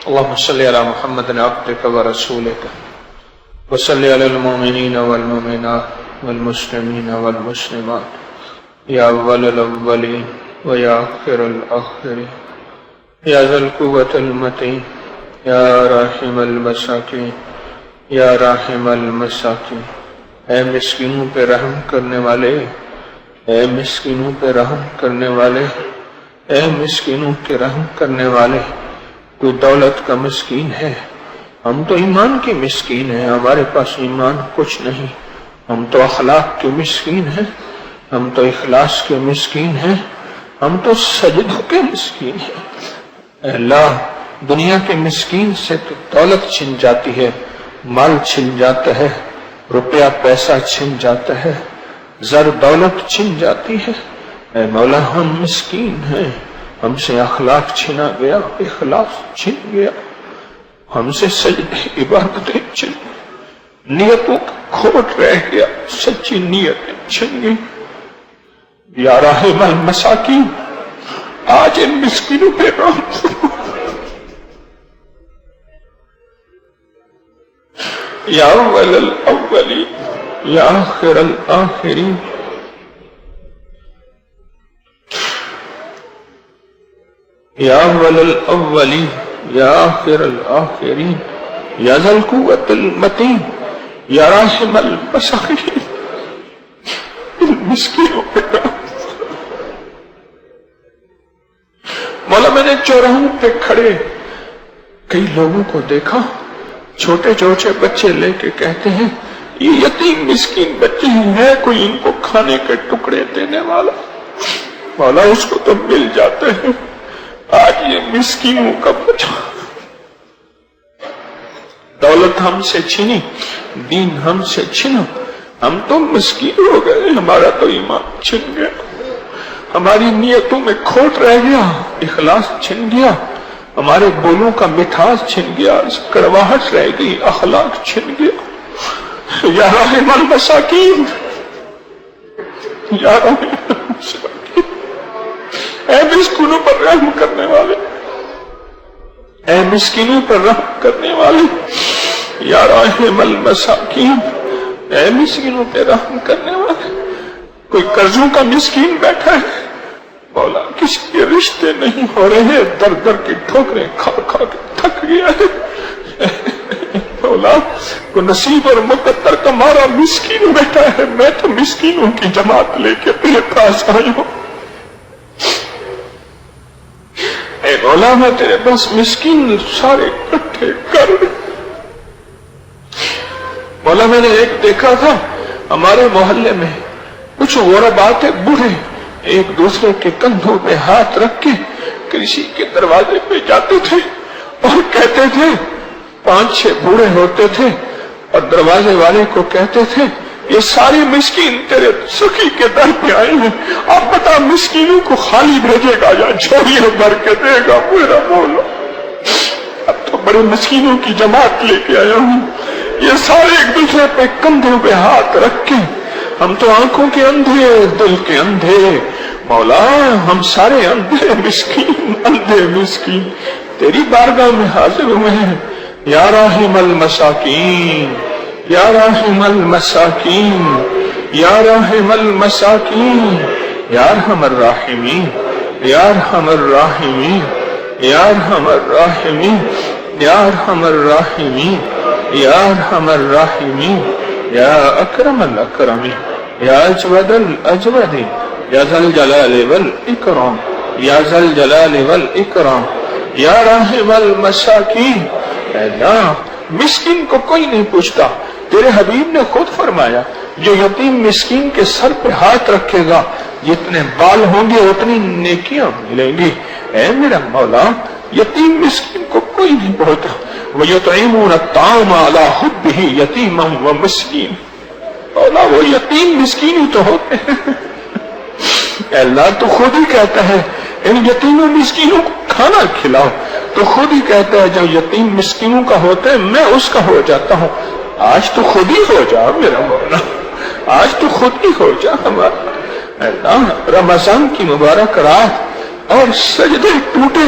اللهم صل على محمد عبدك ورسولك وصل على المؤمنين والمؤمنات والمسلمين والمسلمات يا أول الأولين ويا آخر الآخرين يا ذا القوة المتين يا راحم المساکین یا راحم المساکین، اے مسکینوں پہ رحم کرنے والے، اے مسکینوں پہ رحم کرنے والے، اے مسکینوں کے رحم کرنے والے۔ کوئی دولت کا مسکین ہے، ہم تو ایمان کے مسکین ہیں، ہمارے پاس ایمان کچھ نہیں۔ ہم تو اخلاق کے مسکین ہیں، ہم تو اخلاص کے مسکین ہیں، ہم تو سجدوں کے مسکین ہیں۔ اے اللہ، دنیا کے مسکین سے تو دولت چھن جاتی ہے، مال چھن جاتا ہے، روپیہ پیسہ چھن جاتا ہے، زر دولت چھن جاتی ہے۔ اے مولا، ہم مسکین ہیں، ہم سے اخلاق چھنا گیا، اخلاص چھن گیا، ہم سے سجدے عبادتیں چھن گئی، نیتوں کا کھوٹ رہ گیا، سچی نیتیں چھن گئی۔ یا راحم المساکین، آج ان مسکینوں پہ رحم فرما۔ یا اول الاولین یا آخر الآخرین یا اول الاولین یا آخر الآخرین یا ذا القوة المتین یا راحم المساکین، ان مسکینوں پہ رحم۔ مولا، میں نے چوراہوں پہ کھڑے کئی لوگوں کو دیکھا، چھوٹے چھوٹے بچے لے کے کہتے ہیں یہ یتیم مسکین بچے ہیں، کوئی ان کو کھانے کے ٹکڑے دینے والا۔ مولا، اس کو تو مل جاتے ہیں، آج یہ مسکینوں کا بچہ۔ دولت ہم سے چھینی، دین ہم سے چھنا، ہم تو مسکین ہو گئے، ہمارا تو ایمان چھن گیا، ہماری نیتوں میں کھوٹ رہ گیا، اخلاص چھن گیا، ہمارے بولوں کا مٹھاس چھن گیا، کڑواہٹ رہ گئی، اخلاق چھن گیا۔ یا راحم المساکین، یا راحم المساکین، اے مسکینوں پر رحم کرنے والے، اے مسکینوں پر رحم کرنے والے، یا راحم المساکین، اے مسکینوں پہ رحم کرنے والے۔ کوئی قرضوں کا مسکین بیٹھا ہے، مولا کسی کے رشتے نہیں ہو رہے، در در کی ٹھوکریں کھا کھا کے تھک گیا ہے۔ مولا، کو نصیب اور مقدر کا مارا مسکین بیٹھا ہے، میں تو مسکینوں کی جماعت لے کے تیرے پاس آئی ہوں۔ اے مولا، میں تیرے پاس مسکین سارے اکٹھے کر۔ مولا، میں نے ایک دیکھا تھا ہمارے محلے میں، کچھ غربا تھے، بوڑھے، ایک دوسرے کے کندھوں پہ ہاتھ رکھ کے کسی کے دروازے پہ جاتے تھے اور کہتے تھے، 5-6 بوڑھے ہوتے تھے اور دروازے والے کو کہتے تھے یہ سارے مسکین تیرے سخی کے در پہ آئے ہیں، آپ بتا مسکینوں کو خالی بھیجے گا یا جھولیاں بھر کے دے گا؟ میرا مولا، اب تو بڑے مسکینوں کی جماعت لے کے آیا ہوں، یہ سارے ایک دوسرے پہ کندھوں پہ ہاتھ رکھ کے، ہم تو آنکھوں کے اندھے، دل کے اندھے، مولا ہم سارے اندھے مسکین، اندھے مسکین تیری بارگاہ میں حاضر ہوئے ہیں۔ یا راحم المساکین، یا راحم المساکین، یا راحم المساکین، یا ارحم الراحمین، یا ارحم الراحمین، یا ارحم الراحمین، یا ارحم الراحمین، یا ارحم الراحمین، یا اکرم الاکرمین، یا اجود الاجودین، یا ذا الجلال والاکرام، یا ذا الجلال والاکرام، یا راحم المساکین۔ اے اللہ، مسکین کو کوئی نہیں پوچھتا، تیرے حبیب نے خود فرمایا جو یتیم مسکین کے سر پہ ہاتھ رکھے گا، جتنے بال ہوں گے اتنی نیکیاں ملیں گی۔ اے میرا مولا، یتیم مسکین کو کوئی نہیں پوچھتا۔ وَيُطْعِمُونَ الطَّعَامَ عَلَىٰ حُبِّهِ يَتِيمًا وَمِسْكِينًا، مولا وہ یتیم مسکین ہی تو ہوتے ہیں۔ اے اللہ، تو خود ہی کہتا ہے ان یتیموں مسکینوں کو کھانا کھلاؤ، تو خود ہی کہتا ہے جو یتیم مسکینوں کا ہوتا ہے میں اس کا ہو جاتا ہوں۔ آج تو خود ہی ہو جا میرا مولا، آج تو خود ہی ہو جا ہمارا۔ اے اللہ، رمضان کی مبارک رات اور سجدے ٹوٹے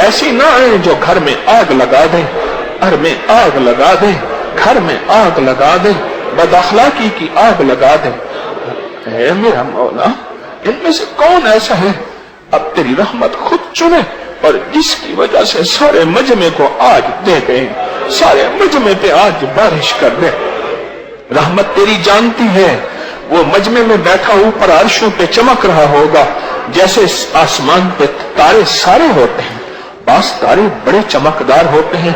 ایسی نہ آئے جو گھر میں آگ لگا دے، گھر میں آگ لگا دے، گھر میں آگ لگا دے، بد اخلاقی کی آگ لگا دے۔ اے میرا مولا، ان میں سے کون ایسا ہے اب تیری رحمت خود چنے اور جس کی وجہ سے سارے مجمع کو آج دے دے، سارے مجمع پہ آج بارش کر دے۔ رحمت تیری جانتی ہے، وہ مجمع میں بیٹھا اوپر عرشوں پہ چمک رہا ہوگا جیسے آسمان پہ تارے سارے ہوتے ہیں، بعض تارے بڑے چمکدار ہوتے ہیں،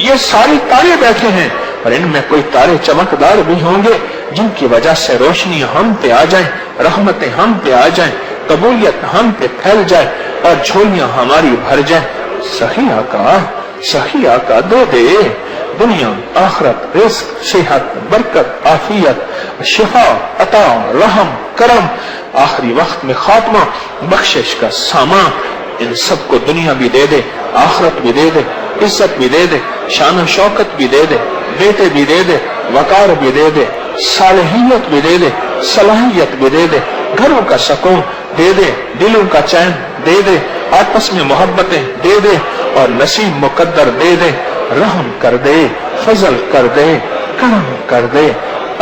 یہ سارے تارے بیٹھے ہیں، اور ان میں کوئی تارے چمکدار بھی ہوں گے جن کی وجہ سے روشنی ہم پہ آ جائیں، رحمتیں ہم پہ آ جائیں، قبولیت ہم پہ پھیل جائے اور جھولیاں ہماری بھر جائیں۔ صحیح آقا، صحیح آقا دے دے، دنیا آخرت، رزق، صحت، برکت، عافیت، شفا، عطا، رحم، کرم، آخری وقت میں خاتمہ، بخشش کا سامان، ان سب کو دنیا بھی دے دے، آخرت بھی دے دے، عزت بھی دے دے، شان و شوکت بھی دے دے، بیٹے بھی دے دے، وقار بھی دے دے، صالحیت بھی دے دے، صلاحیت بھی دے دے، گھروں کا سکون دے دے، دلوں کا چین دے دے، آپس میں محبتیں دے دے اور نصیب مقدر دے دے، رحم کر دے، فضل کر دے، کرم کر دے،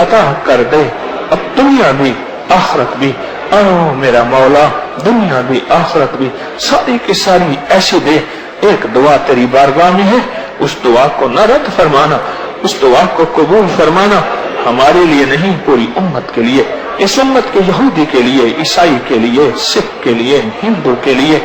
عطا کر دے، اب دنیا بھی آخرت بھی، او میرا مولا، دنیا بھی آخرت بھی ساری کی ساری ایسی دے۔ ایک دعا تیری بارگاہ میں ہے، اس دعا کو نہ رد فرمانا، اس دعا کو قبول فرمانا، ہمارے لیے نہیں پوری امت کے لیے، اس امت کے یہودی کے لیے، عیسائی کے لیے، سکھ کے لیے، ہندو کے لیے،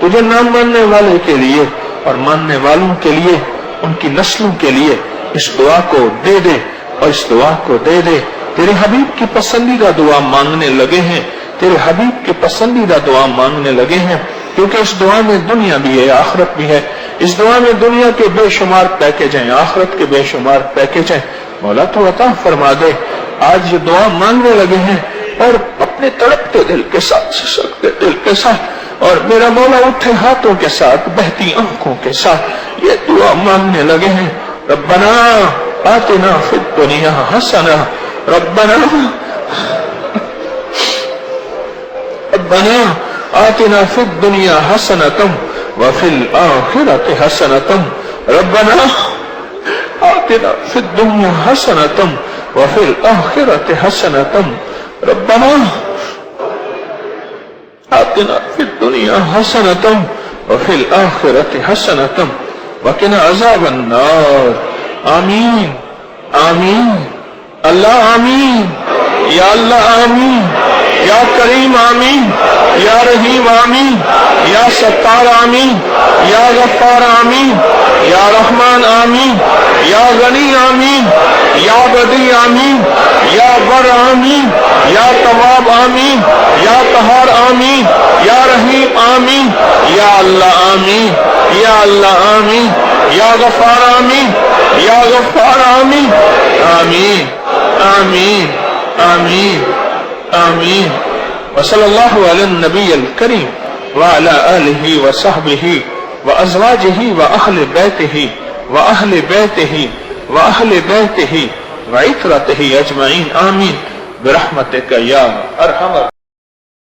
تجھے نہ ماننے والے کے لیے اور ماننے والوں کے لیے، ان کی نسلوں کے لیے اس دعا کو دے دے اور اس دعا کو دے دے۔ تیرے حبیب کی پسندیدہ دعا مانگنے لگے ہیں، تیرے حبیب کی پسندیدہ دعا مانگنے لگے ہیں، کیونکہ اس دعا میں دنیا بھی ہے، آخرت بھی ہے، اس دعا میں دنیا کے بے شمار پیکج ہیں، آخرت کے بے شمار پیکج ہیں۔ مولا تو عطا فرما دے، آج یہ دعا مانگنے لگے ہیں اور اپنے تڑپتے دل کے ساتھ، سسکتے دل کے ساتھ، اور میرا مولا اٹھے ہاتھوں کے ساتھ، بہتی آنکھوں کے ساتھ یہ دعا مانگنے لگے ہیں۔ ربنا آتنا فی الدنیا حسنہ، ربنا آتنا فی الدنیا حسنۃ وفی الآخرۃ حسنۃ، ربنا آتنا فی الدنیا حسنۃ وفی الآخرۃ حسنۃ، ربنا آتنا فی الدنیا حسنۃ وفی الآخرۃ حسنۃ وقنا عذاب النار۔ آمین آمین، اللہ آمین، یا اللہ آمین، یا کریم آمین، یا رحیم آمین، یا ستار آمین، یا غفار آمین، یا رحمان آمین، یا غنی آمین، یا بدی آمین، یا بر آمین، یا تواب آمین، یا قہار آمین، یا رحیم آمین، یا اللہ آمین، یا اللہ آمین، یا غفار آمین، یا غفار آمین، آمین آمین آمین آمین۔ وصلی اللہ علی النبی الکریم وعلی آلہ وصحبہ وازواجہ واہل بیتہ واہل بیتہ واہل بیتہ وعترتہ اجمعین، آمین برحمتک یا ارحم